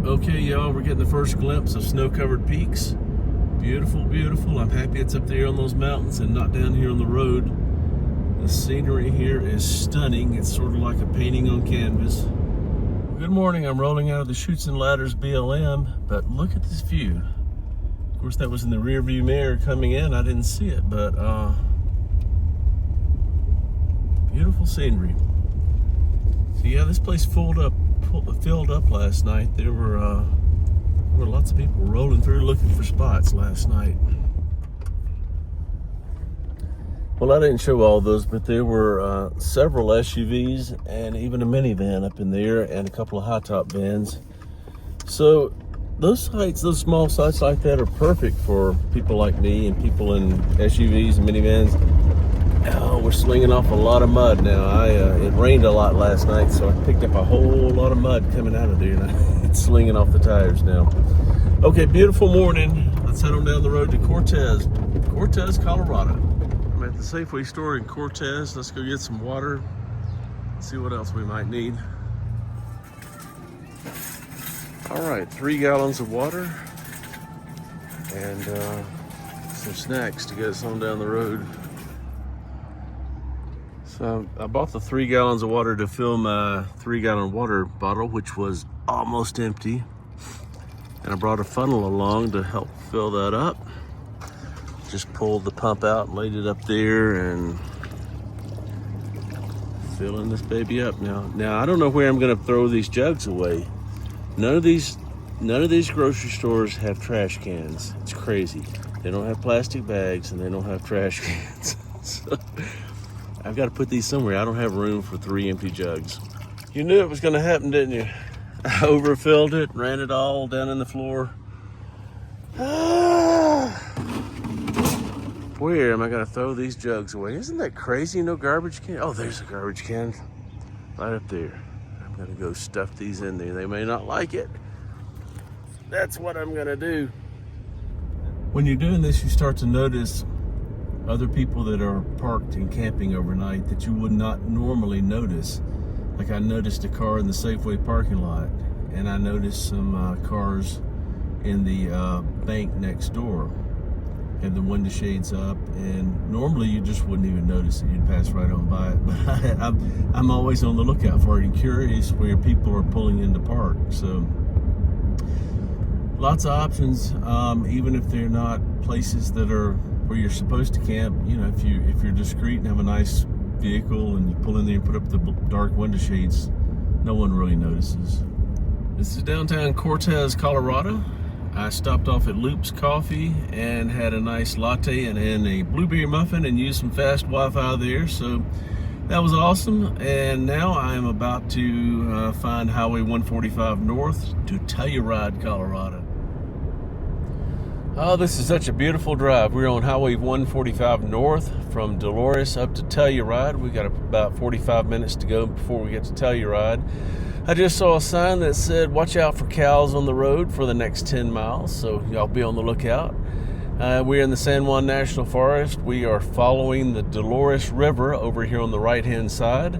Okay, y'all, we're getting the first glimpse of snow-covered peaks. Beautiful, beautiful. I'm happy it's up there on those mountains and not down here on the road. The scenery here is stunning. It's sort of like a painting on canvas. Good morning. I'm rolling out of the Chutes and Ladders BLM, but look at this view. Of course, that was in the rear view mirror coming in. I didn't see it, but beautiful scenery. So yeah, this place filled up last night. There were lots of people rolling through looking for spots last night. Well, I didn't show all those, but there were several SUVs and even a minivan up in there and a couple of high top vans. So those sites, those small sites like that are perfect for people like me and people in SUVs and minivans. Oh, we're slinging off a lot of mud now. It rained a lot last night, so I picked up a whole lot of mud coming out of there, and it's slinging off the tires now. Okay, beautiful morning. Let's head on down the road to Cortez, Colorado. I'm at the Safeway store in Cortez. Let's go get some water, see what else we might need. All right, 3 gallons of water and some snacks to get us on down the road. So I bought the 3 gallons of water to fill my 3-gallon water bottle, which was almost empty. And I brought a funnel along to help fill that up. Just pulled the pump out and laid it up there and filling this baby up now. Now I don't know where I'm gonna throw these jugs away. None of these grocery stores have trash cans. It's crazy. They don't have plastic bags and they don't have trash cans. So I've got to put these somewhere. I don't have room for 3 empty jugs. You knew it was going to happen, didn't you? I overfilled it, ran it all down in the floor. Where am I going to throw these jugs away? Isn't that crazy? No garbage can? Oh, there's a garbage can right up there. I'm going to go stuff these in there. They may not like it. That's what I'm going to do. When you're doing this, you start to notice other people that are parked and camping overnight that you would not normally notice. Like I noticed a car in the Safeway parking lot, and I noticed some cars in the bank next door, had the window shades up, and normally you just wouldn't even notice it. You'd pass right on by it. But I'm always on the lookout for it and curious where people are pulling in to park. So lots of options, even if they're not places that are where you're supposed to camp. You know, if you're discreet and have a nice vehicle and you pull in there and put up the dark window shades, no one really notices. This is downtown Cortez, Colorado. I stopped off at Loop's Coffee and had a nice latte and a blueberry muffin and used some fast Wi-Fi there, so that was awesome. And now I am about to find Highway 145 North to Telluride, Colorado. Oh, this is such a beautiful drive. We're on Highway 145 North from Dolores up to Telluride. We got about 45 minutes to go before we get to Telluride. I just saw a sign that said, watch out for cows on the road for the next 10 miles, so y'all be on the lookout. We're in the San Juan National Forest. We are following the Dolores River over here on the right-hand side,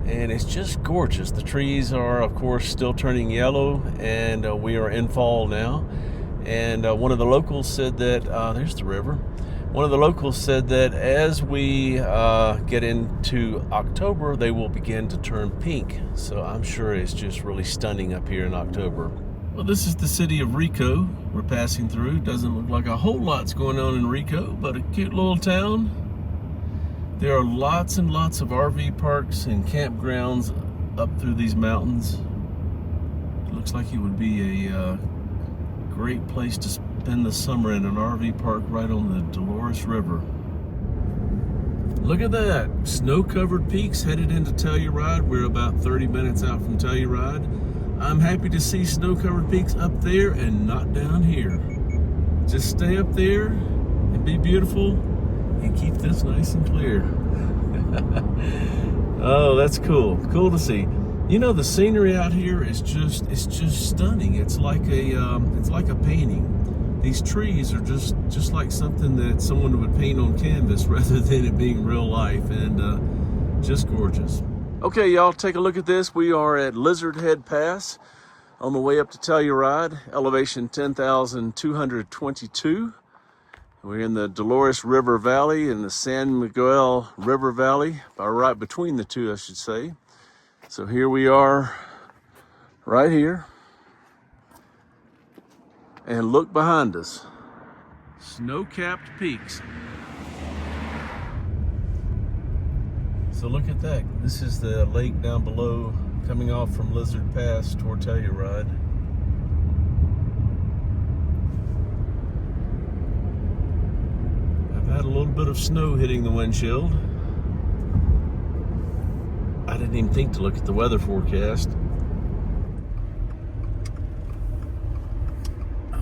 and it's just gorgeous. The trees are, of course, still turning yellow, and we are in fall now. And one of the locals said that, there's the river. One of the locals said that as we get into October, they will begin to turn pink. So I'm sure it's just really stunning up here in October. Well, this is the city of Rico we're passing through. Doesn't look like a whole lot's going on in Rico, but a cute little town. There are lots and lots of RV parks and campgrounds up through these mountains. It looks like it would be a great place to spend the summer in an RV park right on the Dolores River. Look at that, snow-covered peaks headed into Telluride. We're about 30 minutes out from Telluride. I'm happy to see snow-covered peaks up there and not down here. Just stay up there and be beautiful and keep this nice and clear. Oh, that's cool. Cool to see. You know, the scenery out here is just stunning. It's like a painting. These trees are just like something that someone would paint on canvas rather than it being real life, and just gorgeous. Okay, y'all, take a look at this. We are at Lizard Head Pass. On the way up to Telluride, elevation 10,222. We're in the Dolores River Valley and the San Miguel River Valley, or right between the two, I should say. So here we are, right here. And look behind us. Snow-capped peaks. So look at that. This is the lake down below, coming off from Lizard Pass toward Telluride. I've had a little bit of snow hitting the windshield. I didn't even think to look at the weather forecast.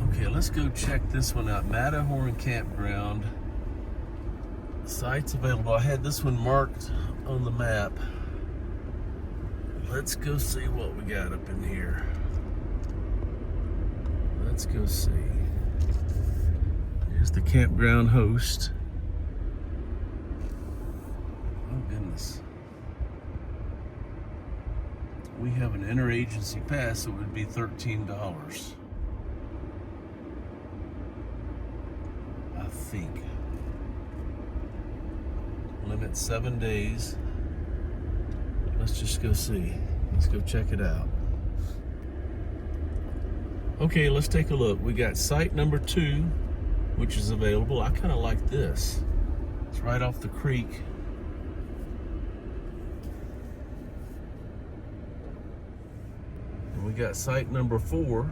Okay, let's go check this one out. Matterhorn Campground. Sites available. I had this one marked on the map. Let's go see what we got up in here. Let's go see. Here's the campground host. Oh goodness. We have an interagency pass, so it would be $13. I think. Limit 7 days. Let's just go see. Let's go check it out. Okay, let's take a look. We got site number 2, which is available. I kind of like this. It's right off the creek. And we got site number 4,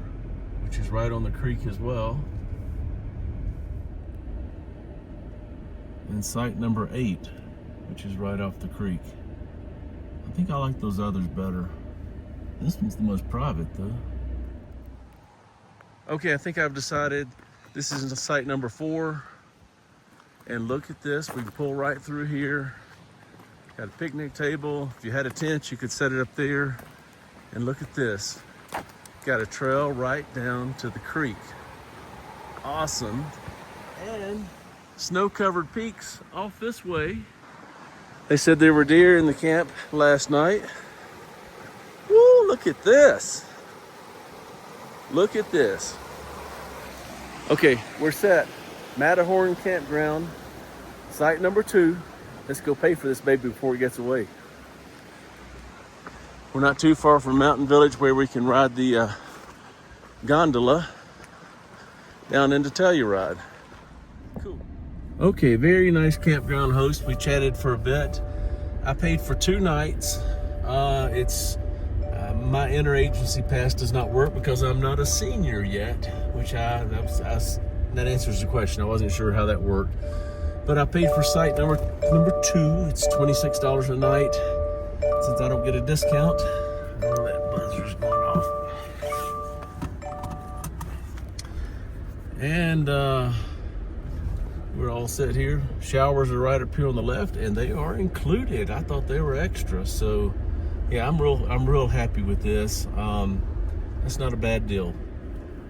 which is right on the creek as well. And site number 8, which is right off the creek. I think I like those others better. This one's the most private though. Okay, I think I've decided this is site number 4. And look at this, we can pull right through here. Got a picnic table. If you had a tent, you could set it up there. And look at this. Got a trail right down to the creek. Awesome. And snow-covered peaks off this way. They said there were deer in the camp last night. Woo, look at this. Look at this. Okay, we're set. Matterhorn Campground, site number 2. Let's go pay for this baby before it gets away. We're not too far from Mountain Village where we can ride the gondola down into Telluride. Cool. Okay, very nice campground host. We chatted for a bit. I paid for 2 nights. My interagency pass does not work because I'm not a senior yet, which that answers the question. I wasn't sure how that worked. But I paid for site number 2. It's $26 a night. Since I don't get a discount, oh, that buzzer's going off. And we're all set here. Showers are right up here on the left, and they are included. I thought they were extra, so yeah, I'm real happy with this. That's not a bad deal.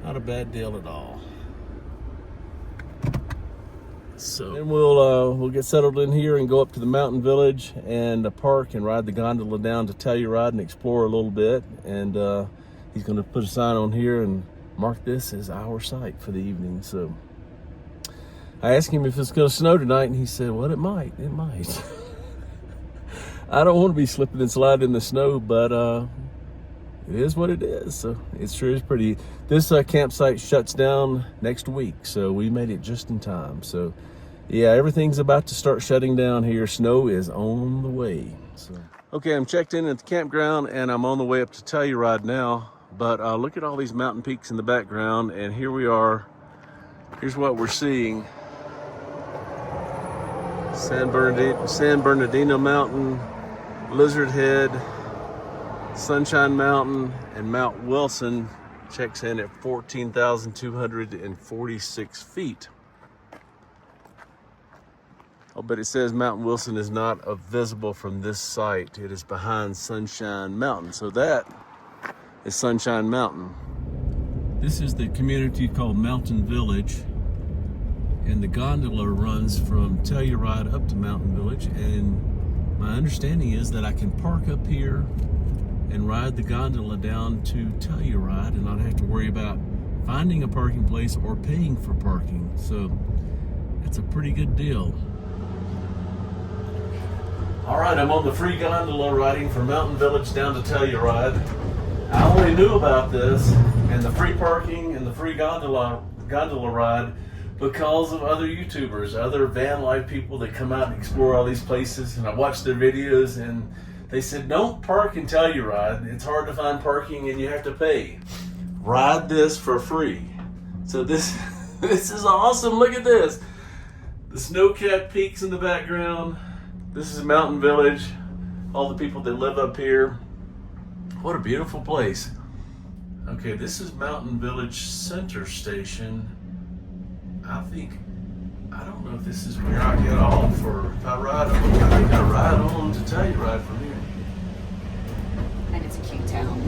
Not a bad deal at all. So then we'll get settled in here and go up to the Mountain Village and park and ride the gondola down to Telluride and explore a little bit. And he's going to put a sign on here and mark this as our site for the evening. So I asked him if it's going to snow tonight, and he said, well, it might. It might. I don't want to be slipping and sliding in the snow, but it is what it is. So it sure is pretty. This campsite shuts down next week, so we made it just in time. So yeah, everything's about to start shutting down here. Snow is on the way. So okay, I'm checked in at the campground, and I'm on the way up to Telluride now. But look at all these mountain peaks in the background, and here we are. Here's what we're seeing. San Bernardino Mountain, Lizard Head, Sunshine Mountain, and Mount Wilson checks in at 14,246 feet. Oh, but it says Mount Wilson is not visible from this site. It is behind Sunshine Mountain. So that is Sunshine Mountain. This is the community called Mountain Village. And the gondola runs from Telluride up to Mountain Village. And my understanding is that I can park up here and ride the gondola down to Telluride and not have to worry about finding a parking place or paying for parking. So it's a pretty good deal. All right, I'm on the free gondola riding from Mountain Village down to Telluride. I only knew about this and the free parking and the free gondola ride because of other YouTubers, other van life people that come out and explore all these places. And I watched their videos and they said, don't park in Telluride. It's hard to find parking and you have to pay. Ride this for free. So this is awesome. Look at this. The snow-capped peaks in the background. This is Mountain Village. All the people that live up here. What a beautiful place. Okay, this is Mountain Village Center Station. I don't know if this is where I get off or if I ride on. I think I ride on to Telluride from here. And it's a cute town.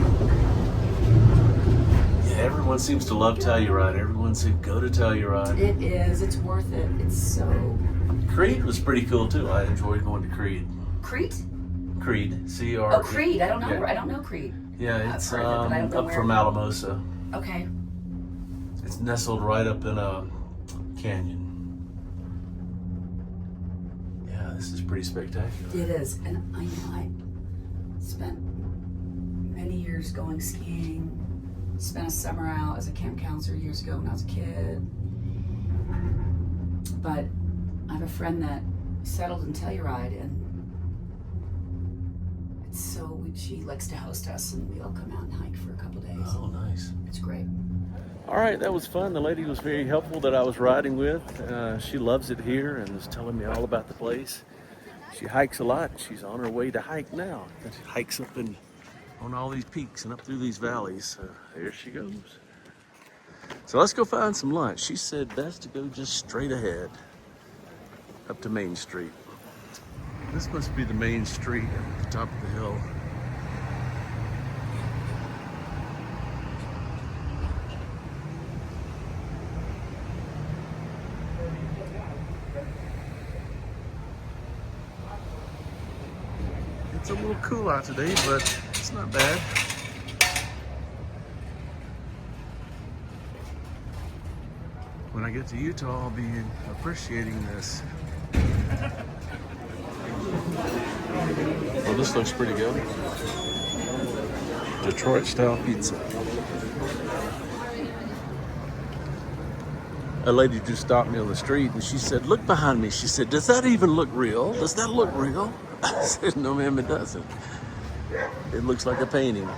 Yeah, everyone seems to love Telluride. Everyone said go to Telluride. It is. It's worth it. It's so... Creed was pretty cool too. I enjoyed going to Creed. Crete? Creed, C-R. Oh, Creed. I don't know. Yeah. I don't know Creed. Yeah, it's I've heard of it, but I don't know up where. from Alamosa. Okay. It's nestled right up in a canyon. Yeah, this is pretty spectacular. It is. And I spent many years going skiing. Spent a summer out as a camp counselor years ago when I was a kid. But I have a friend that settled in Telluride, and she likes to host us, and we all come out and hike for a couple days. Oh, nice. It's great. All right, that was fun. The lady was very helpful that I was riding with. She loves it here and was telling me all about the place. She hikes a lot. She's on her way to hike now. She hikes up on all these peaks and up through these valleys. So there she goes. So let's go find some lunch. She said best to go just straight ahead up to Main Street. This must be the main street at the top of the hill. It's a little cool out today, but it's not bad. When I get to Utah, I'll be appreciating this. Well, this looks pretty good. Detroit style pizza. A lady just stopped me on the street and she said, look behind me. She said, does that even look real? Does that look real? I said, no ma'am, it doesn't. It looks like a painting.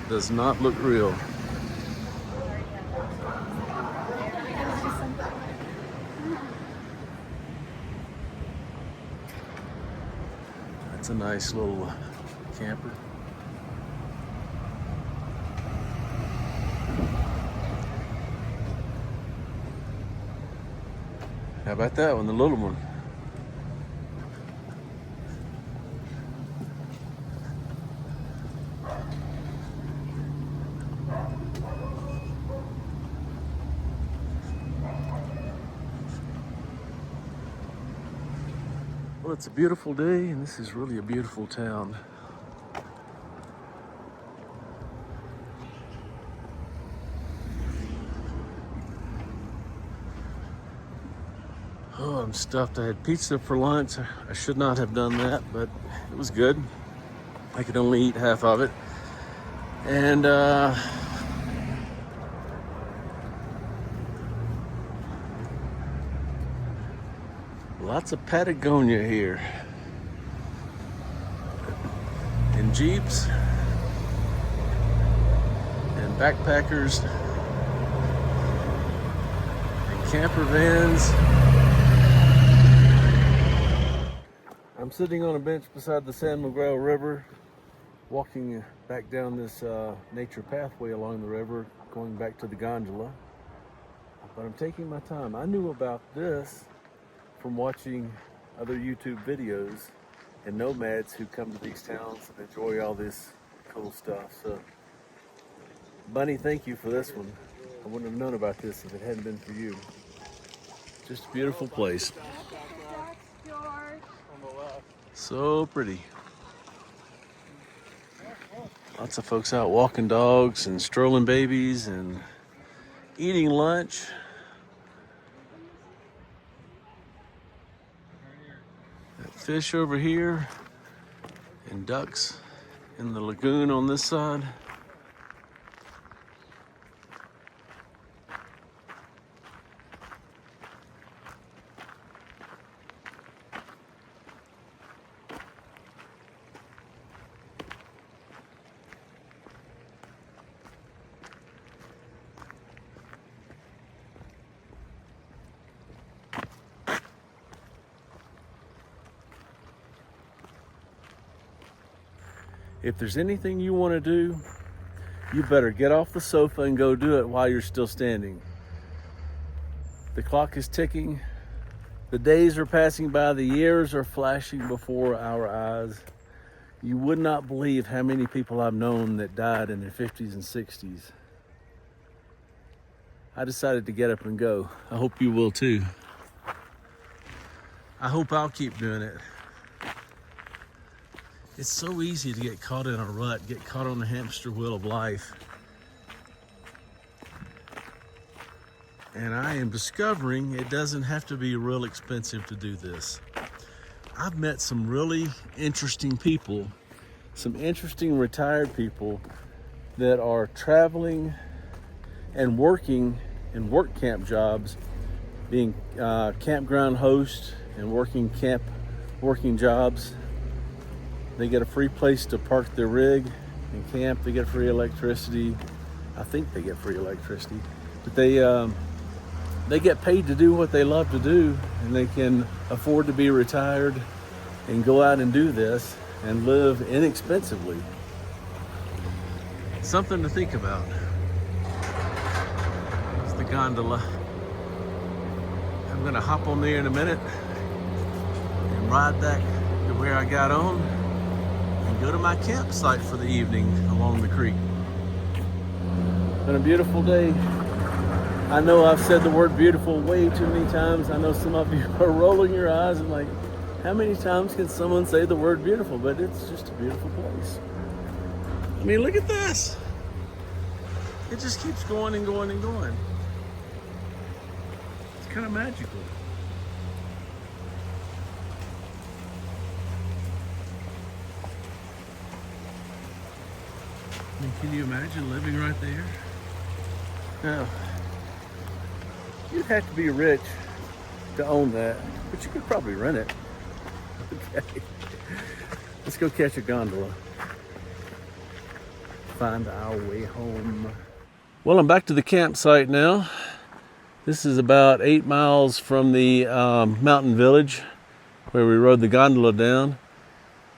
Does not look real. That's a nice little camper. How about that one, the little one? Well, it's a beautiful day, and this is really a beautiful town. Oh, I'm stuffed. I had pizza for lunch. I should not have done that, but it was good. I could only eat half of it. And lots of Patagonia here. And Jeeps and backpackers and camper vans. I'm sitting on a bench beside the San Miguel River, walking back down this nature pathway along the river, going back to the gondola. But I'm taking my time. I knew about this from watching other YouTube videos and nomads who come to these towns and enjoy all this cool stuff. So, Bunny, thank you for this one. I wouldn't have known about this if it hadn't been for you. Just a beautiful place. So pretty. Lots of folks out walking dogs and strolling babies and eating lunch. Got fish over here and ducks in the lagoon on this side. If there's anything you want to do, you better get off the sofa and go do it while you're still standing. The clock is ticking. The days are passing by. The years are flashing before our eyes. You would not believe how many people I've known that died in their 50s and 60s. I decided to get up and go. I hope you will too. I hope I'll keep doing it. It's so easy to get caught in a rut, get caught on the hamster wheel of life. And I am discovering it doesn't have to be real expensive to do this. I've met some really interesting people, some interesting retired people that are traveling and working in work camp jobs, being campground hosts and working jobs. They get a free place to park their rig and camp. They get free electricity. I think they get free electricity, but they get paid to do what they love to do, and they can afford to be retired and go out and do this and live inexpensively. Something to think about. It's the gondola. I'm gonna hop on there in a minute and ride back to where I got on and go to my campsite for the evening along the creek. Been a beautiful day. I know I've said the word beautiful way too many times. I know some of you are rolling your eyes and like, how many times can someone say the word beautiful? But it's just a beautiful place. I mean, look at this. It just keeps going and going and going. It's kind of magical. I mean, can you imagine living right there? Now, you'd have to be rich to own that, but you could probably rent it. Okay, let's go catch a gondola. Find our way home. Well, I'm back to the campsite now. This is about 8 miles from the mountain village where we rode the gondola down.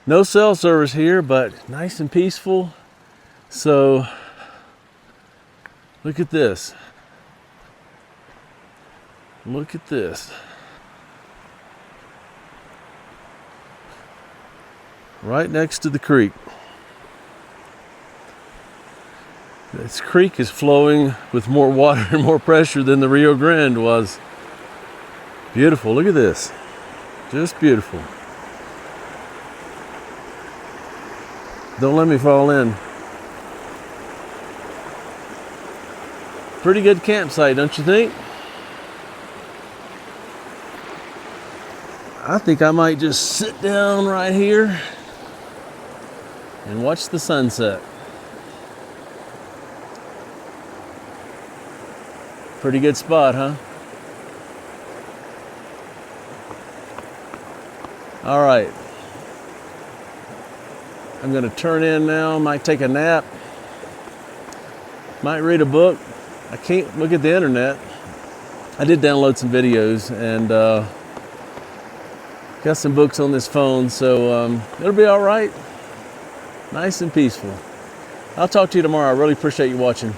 No cell service here, but nice and peaceful. So, look at this. Look at this. Right next to the creek. This creek is flowing with more water and more pressure than the Rio Grande was. Beautiful. Look at this. Just beautiful. Don't let me fall in. Pretty good campsite, don't you think? I think I might just sit down right here and watch the sunset. Pretty good spot, huh? All right. I'm gonna turn in now, might take a nap, might read a book. I can't look at the internet. I did download some videos and got some books on this phone, so it'll be all right. Nice and peaceful. I'll talk to you tomorrow. I really appreciate you watching.